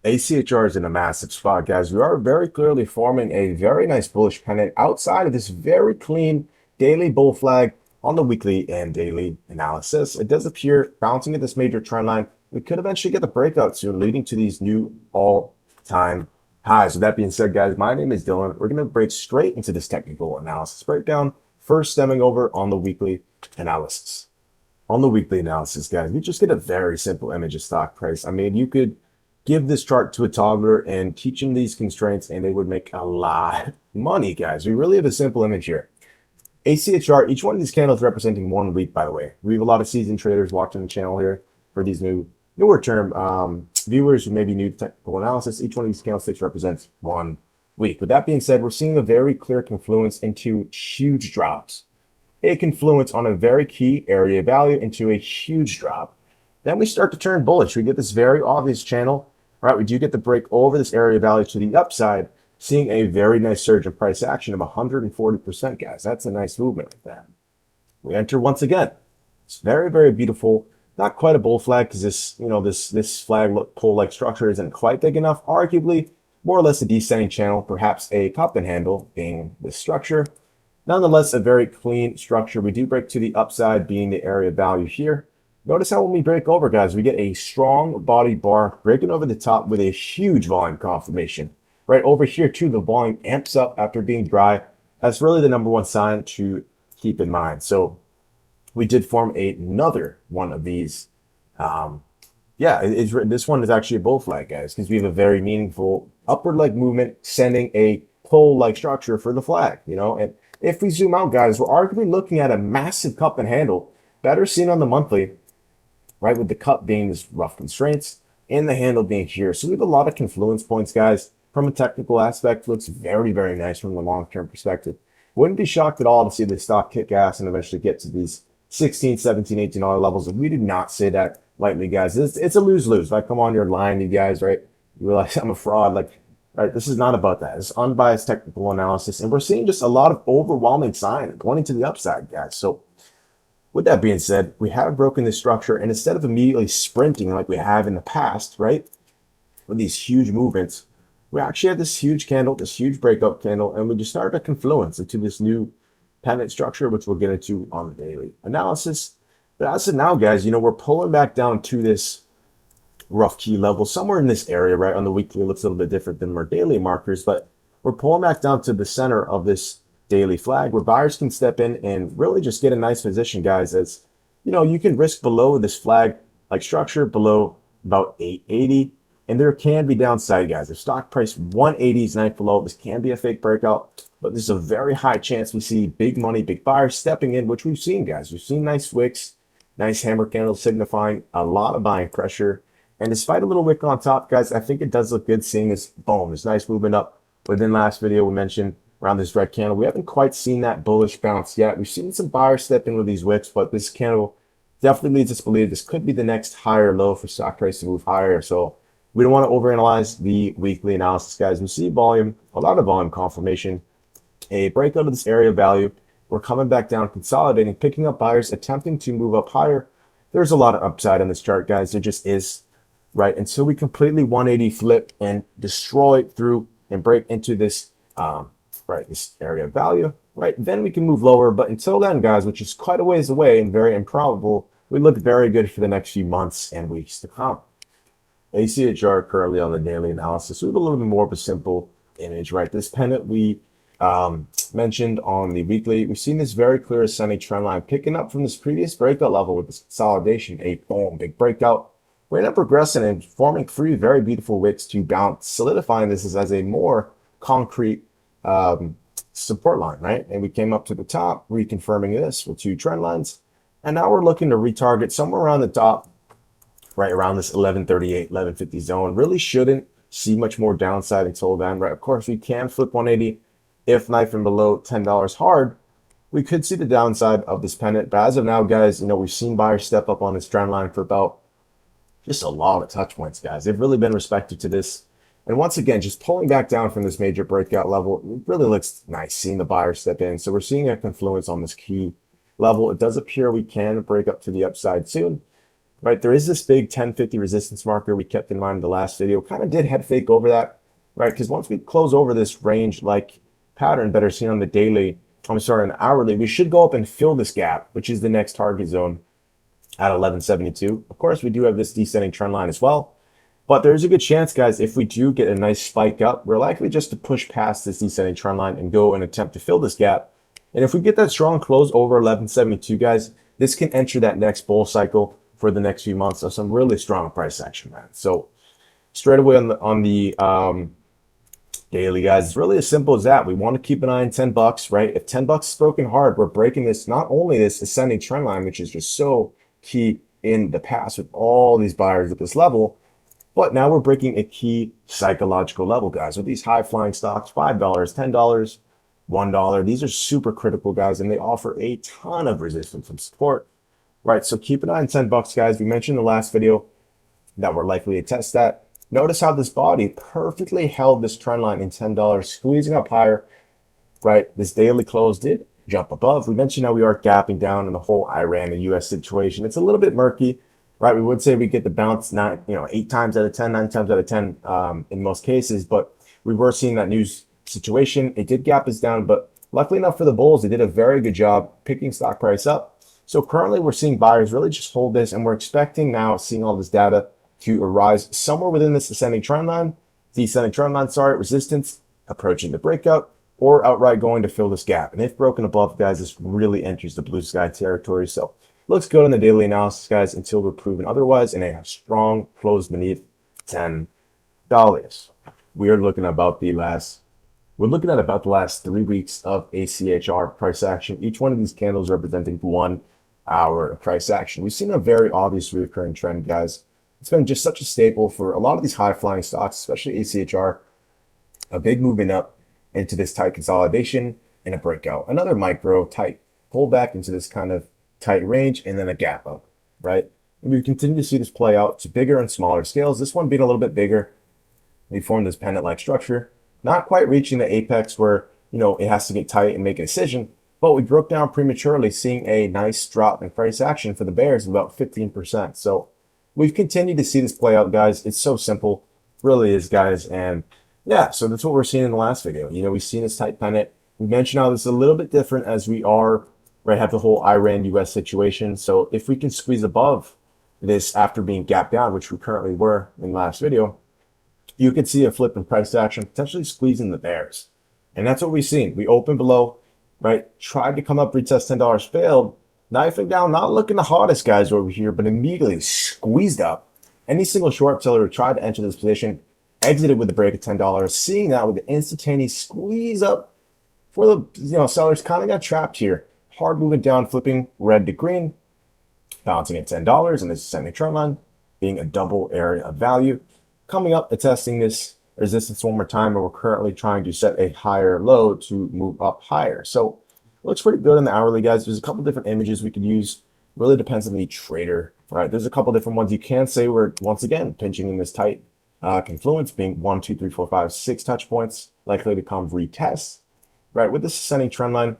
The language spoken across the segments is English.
ACHR is in a massive spot, guys. We are very clearly forming a very nice bullish pennant outside of this very clean daily bull flag on the weekly and daily analysis. It does appear bouncing at this major trend line. We could eventually get the breakout soon, leading to these new all-time highs. With that being said, guys, my name is Dylan. We're going to break straight into this technical analysis breakdown, first stemming over on the weekly analysis. On the weekly analysis, guys, we just get a very simple image of stock price. I mean, you could give this chart to a toddler and teach them these constraints, and they would make a lot of money, guys. We really have a simple image here. ACHR, each one of these candles representing 1 week, by the way. We have a lot of seasoned traders watching the channel here for these newer term viewers who may be new to technical analysis. Each one of these candlesticks represents 1 week. With that being said, we're seeing a very clear confluence into huge drops. A confluence on a very key area value into a huge drop. Then we start to turn bullish. We get this very obvious channel, right? We do get the break over this area value to the upside, seeing a very nice surge in price action of 140%, guys. That's a nice movement like that. We enter once again. It's very, very beautiful. Not quite a bull flag because this flag pole-like structure isn't quite big enough. Arguably, more or less a descending channel, perhaps a cup and handle being this structure. Nonetheless, a very clean structure. We do break to the upside being the area value here. Notice how when we break over, guys, we get a strong body bar breaking over the top with a huge volume confirmation. Right over here, too, the volume amps up after being dry. That's really the number one sign to keep in mind. So we did form another one of these. This one is actually a bull flag, guys, because we have a very meaningful upward leg movement sending a pole-like structure for the flag, And if we zoom out, guys, we're arguably looking at a massive cup and handle, better seen on the monthly, right, with the cup being this rough constraints and the handle being here. So we have a lot of confluence points, guys. From a technical aspect, looks very, very nice from the long-term perspective. Wouldn't be shocked at all to see the stock kick ass and eventually get to these 16, 17, $18 levels. And we do not say that lightly, guys. It's a lose-lose. Like, come on, you're lying, you guys, right? You realize I'm a fraud. Like, right, this is not about that. It's unbiased technical analysis. And we're seeing just a lot of overwhelming signs pointing to the upside, guys. So with that being said, we have broken this structure, and instead of immediately sprinting like we have in the past, right, with these huge movements, we actually had this huge candle, this huge breakout candle, and we just started a confluence into this new pennant structure, which we'll get into on the daily analysis. But as of now, guys, we're pulling back down to this rough key level, somewhere in this area, right? On the weekly, it looks a little bit different than our daily markers, but we're pulling back down to the center of this daily flag where buyers can step in and really just get a nice position, guys. As you can risk below this flag like structure below about 880, and there can be downside, guys. If stock price 180 is nice below, this can be a fake breakout, but there's a very high chance we see big money, big buyers stepping in, which we've seen, guys. We've seen nice wicks, nice hammer candles signifying a lot of buying pressure. And despite a little wick on top, guys, I think it does look good seeing this, boom, this nice movement up. Within last video, we mentioned around this red candle. We haven't quite seen that bullish bounce yet. We've seen some buyers step in with these wicks, but this candle definitely leads us to believe this could be the next higher low for stock price to move higher. So we don't want to overanalyze the weekly analysis, guys. We see volume, a lot of volume confirmation, a breakout of this area value. We're coming back down, consolidating, picking up buyers, attempting to move up higher. There's a lot of upside on this chart, guys. There just is, right? Until we completely 180 flip and destroy through and break into this this area of value, right? Then we can move lower. But until then, guys, which is quite a ways away and very improbable, we look very good for the next few months and weeks to come. ACHR currently on the daily analysis. We have a little bit more of a simple image, right? This pennant we mentioned on the weekly, we've seen this very clear ascending trend line picking up from this previous breakout level with this consolidation, a boom, big breakout. We're now progressing and forming three very beautiful wicks to bounce, solidifying this as a more concrete support line, right? And we came up to the top, reconfirming this with two trend lines. And now we're looking to retarget somewhere around the top, right around this 1138, 1150 zone. Really shouldn't see much more downside until then, right? Of course, we can flip 180 if knifing below $10 hard. We could see the downside of this pennant. But as of now, guys, we've seen buyers step up on this trend line for about just a lot of touch points, guys. They've really been respected to this. And once again, just pulling back down from this major breakout level, it really looks nice seeing the buyers step in. So we're seeing a confluence on this key level. It does appear we can break up to the upside soon. right? There is this big 1050 resistance marker we kept in mind in the last video. Kind of did head fake over that, right? Because once we close over this range like pattern that are seen on the daily, I'm sorry, on the hourly, we should go up and fill this gap, which is the next target zone at 1172. Of course, we do have this descending trend line as well. But there's a good chance, guys, if we do get a nice spike up, we're likely just to push past this descending trend line and go and attempt to fill this gap. And if we get that strong close over 1172, guys, this can enter that next bull cycle for the next few months of some really strong price action, man. So straight away on the daily, guys, it's really as simple as that. We want to keep an eye on 10 bucks, right? If 10 bucks is broken hard, we're breaking this, not only this ascending trend line, which is just so key in the past with all these buyers at this level, but now we're breaking a key psychological level, guys, with these high flying stocks, $5, $10, $1. These are super critical, guys, and they offer a ton of resistance and support, right? So keep an eye on 10 bucks, guys. We mentioned in the last video that we're likely to test that. Notice how this body perfectly held this trend line in $10, squeezing up higher, right? This daily close did jump above. We mentioned how we are gapping down in the whole Iran and US situation. It's a little bit murky, right? We would say we get the bounce 8 times out of 10, 9 times out of 10 in most cases, but we were seeing that news situation. It did gap us down, but luckily enough for the bulls, they did a very good job picking stock price up. So currently we're seeing buyers really just hold this, and we're expecting now, seeing all this data, to arise somewhere within this descending trend line, resistance, approaching the breakout, or outright going to fill this gap. And if broken above, guys, this really enters the blue sky territory. So looks good on the daily analysis, guys, until we're proven otherwise, and a strong close beneath $10. We're looking at about the last 3 weeks of ACHR price action. Each one of these candles representing 1 hour of price action. We've seen a very obvious recurring trend, guys. It's been just such a staple for a lot of these high flying stocks, especially ACHR, a big movement up into this tight consolidation and a breakout. Another micro tight pullback into this kind of tight range, and then a gap up, right? And we continue to see this play out to bigger and smaller scales. This one being a little bit bigger. We formed this pennant-like structure, not quite reaching the apex where, it has to get tight and make a decision, but we broke down prematurely, seeing a nice drop in price action for the bears of about 15%. So we've continued to see this play out, guys. It's so simple, really is, guys. And yeah, so that's what we're seeing in the last video. We've seen this tight pennant. We mentioned how this is a little bit different as we are, right, have the whole Iran-US situation. So if we can squeeze above this after being gapped down, which we currently were in the last video, you could see a flip in price action, potentially squeezing the bears. And that's what we've seen. We opened below, right, tried to come up, retest $10, failed, knifing down, not looking the hottest, guys, over here, but immediately squeezed up. Any single short seller who tried to enter this position exited with a break of $10, seeing that with the instantaneous squeeze up for the sellers kind of got trapped here. Hard moving down, flipping red to green, bouncing at $10, and this ascending trend line being a double area of value. Coming up, attesting this resistance one more time, and we're currently trying to set a higher low to move up higher. So it looks pretty good in the hourly, guys. There's a couple different images we could use. Really depends on the trader, right? There's a couple different ones. You can say we're, once again, pinching in this tight confluence, being 1, 2, 3, 4, 5, 6 touch points, likely to come retest, right, with this ascending trend line.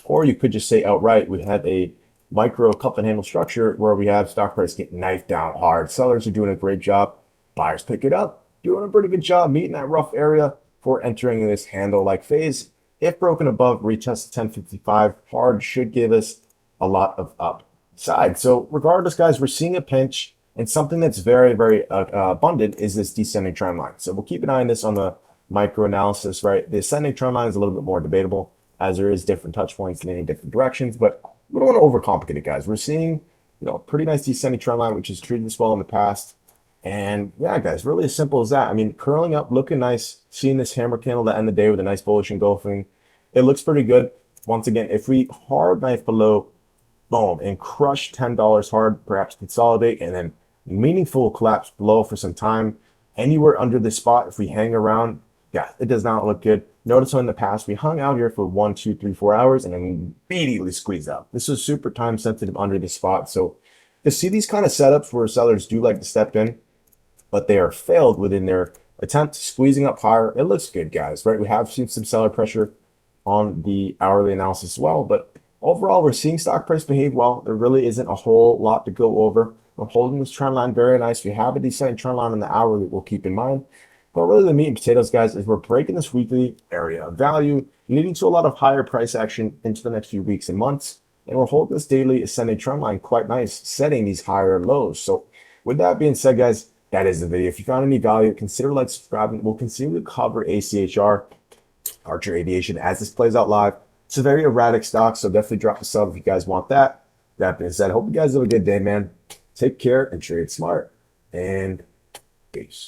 Or you could just say outright, we have a micro cup and handle structure where we have stock price get knifed down hard. Sellers are doing a great job. Buyers pick it up, doing a pretty good job meeting that rough area for entering this handle-like phase. If broken above, retest 1055 hard should give us a lot of upside. So regardless, guys, we're seeing a pinch, and something that's very, very abundant is this descending trend line. So we'll keep an eye on this on the micro analysis, right? The ascending trend line is a little bit more debatable, as there is different touch points in any different directions, but we don't want to overcomplicate it, guys. We're seeing, a pretty nice descending trend line, which has treated us well in the past. And yeah, guys, really as simple as that. I mean, curling up, looking nice, seeing this hammer candle to end the day with a nice bullish engulfing. It looks pretty good. Once again, if we hard knife below, boom, and crush $10 hard, perhaps consolidate, and then meaningful collapse below for some time, anywhere under this spot, if we hang around, yeah, it does not look good. Notice how in the past, we hung out here for 1, 2, 3, 4 hours and then immediately squeezed out. This is super time sensitive under this spot. So to see these kind of setups where sellers do like to step in, but they are failed within their attempt squeezing up higher, it looks good, guys, right? We have seen some seller pressure on the hourly analysis as well, but overall, we're seeing stock price behave well. There really isn't a whole lot to go over. We're holding this trend line very nice. We have a descending trend line on the hour that we'll keep in mind. But really the meat and potatoes, guys, is we're breaking this weekly area of value, leading to a lot of higher price action into the next few weeks and months. And we're holding this daily ascending trend line quite nice, setting these higher lows. So with that being said, guys, that is the video. If you found any value, consider like subscribing. We'll continue to cover ACHR, ACHR Aviation, as this plays out live. It's a very erratic stock, so definitely drop a sub if you guys want that. That being said, I hope you guys have a good day, man. Take care and trade smart. And peace.